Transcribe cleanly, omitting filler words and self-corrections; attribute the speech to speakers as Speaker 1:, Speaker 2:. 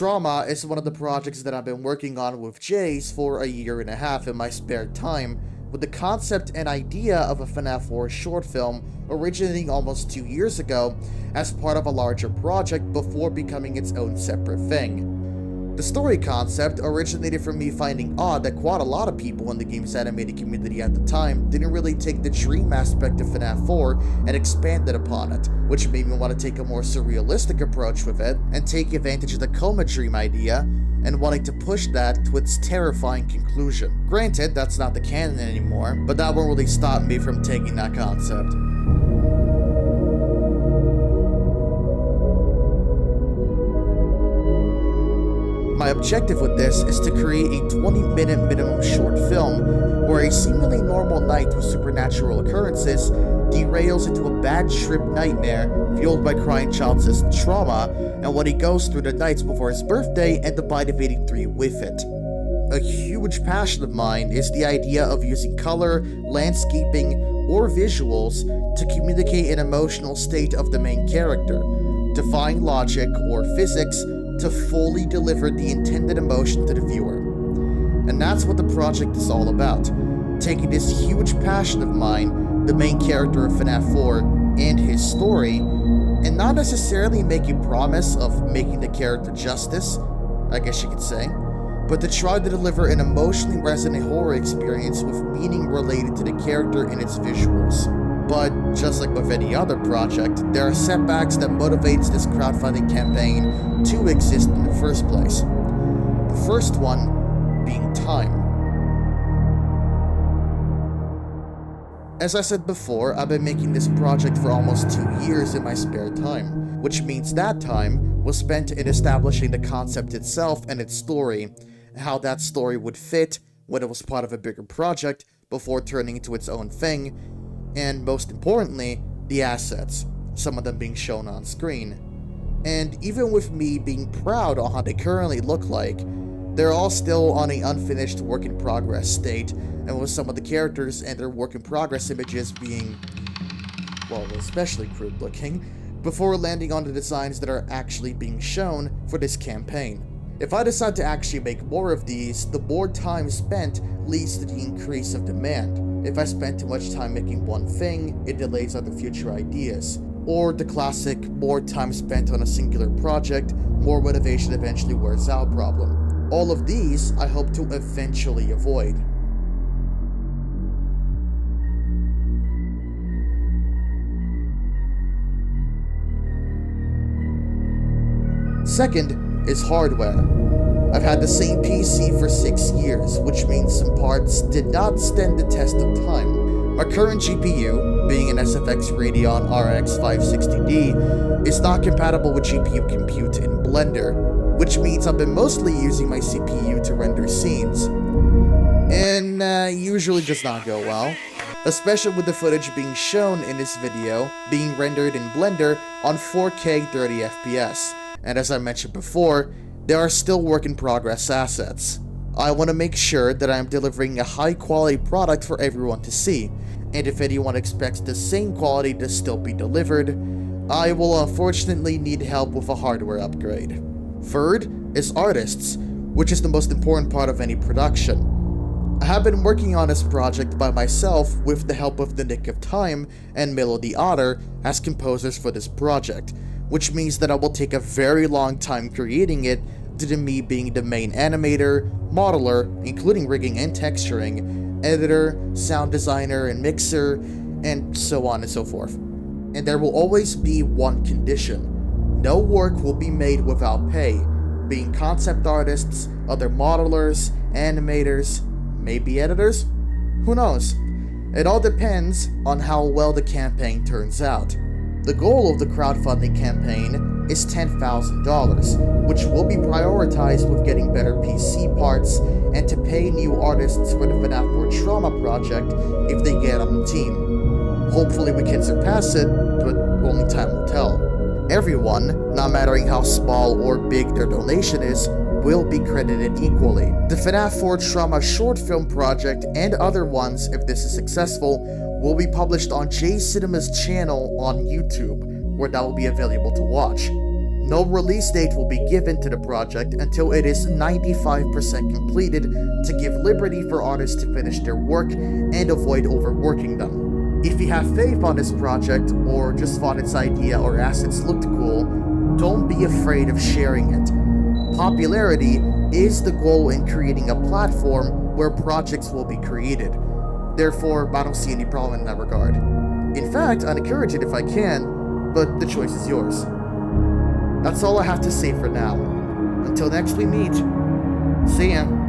Speaker 1: Trauma is one of the projects that I've been working on with Jaze for a year and a half in my spare time, with the concept and idea of a FNaF 4 short film originating almost 2 years ago as part of a larger project before becoming its own separate thing. The story concept originated from me finding odd that quite a lot of people in the game's animated community at the time didn't really take the dream aspect of FNaF 4 and expanded upon it, which made me want to take a more surrealistic approach with it and take advantage of the Coma Dream idea and wanting to push that to its terrifying conclusion. Granted, that's not the canon anymore, but that won't really stop me from taking that concept. My objective with this is to create a 20-minute minimum short film where a seemingly normal night with supernatural occurrences derails into a bad trip nightmare fueled by crying child's trauma and what he goes through the nights before his birthday and the bite of 83 with it. A huge passion of mine is the idea of using color, landscaping, or visuals to communicate an emotional state of the main character, defying logic or physics to fully deliver the intended emotion to the viewer. And that's what the project is all about, taking this huge passion of mine, the main character of FNaF 4, and his story, and not necessarily make a promise of making the character justice, I guess you could say, but to try to deliver an emotionally resonant horror experience with meaning related to the character and its visuals. But just like with any other project, there are setbacks that motivates this crowdfunding campaign to exist in the first place. The first one being time. As I said before, I've been making this project for almost 2 years in my spare time, which means that time was spent in establishing the concept itself and its story, and how that story would fit when it was part of a bigger project before turning into its own thing, and most importantly, the assets, some of them being shown on screen. And even with me being proud on how they currently look like, they're all still on an unfinished work in progress state, and with some of the characters and their work in progress images being, well, especially crude looking, before landing on the designs that are actually being shown for this campaign. If I decide to actually make more of these, the more time spent leads to the increase of demand. If I spend too much time making one thing, it delays other future ideas. Or the classic, more time spent on a singular project, more motivation eventually wears out problem. All of these, I hope to eventually avoid. Second is hardware. I've had the same PC for 6 years, which means some parts did not stand the test of time. My current GPU, being an SFX Radeon RX 560D, is not compatible with GPU compute in Blender, which means I've been mostly using my CPU to render scenes. And usually does not go well, especially with the footage being shown in this video being rendered in Blender on 4K 30 FPS. And as I mentioned before, there are still work in progress assets. I want to make sure that I am delivering a high quality product for everyone to see, and if anyone expects the same quality to still be delivered, I will unfortunately need help with a hardware upgrade. Third is artists, which is the most important part of any production. I have been working on this project by myself with the help of The Nick of Time and Melody Otter as composers for this project, which means that I will take a very long time creating it due to me being the main animator, modeler, including rigging and texturing, editor, sound designer and mixer, and so on and so forth. And there will always be one condition: no work will be made without pay, being concept artists, other modelers, animators, maybe editors? Who knows? It all depends on how well the campaign turns out. The goal of the crowdfunding campaign is $10,000, which will be prioritized with getting better PC parts and to pay new artists for the FNaF 4 Trauma project if they get on the team. Hopefully we can surpass it, but only time will tell. Everyone, not mattering how small or big their donation is, will be credited equally. The FNaF 4 Trauma short film project and other ones, if this is successful, will be published on Jaze Cinema's channel on YouTube, where that will be available to watch. No release date will be given to the project until it is 95% completed to give liberty for artists to finish their work and avoid overworking them. If you have faith on this project, or just thought its idea or assets looked cool, don't be afraid of sharing it. Popularity is the goal in creating a platform where projects will be created. Therefore, I don't see any problem in that regard. In fact, I'd encourage it if I can, but the choice is yours. That's all I have to say for now. Until next we meet, see ya.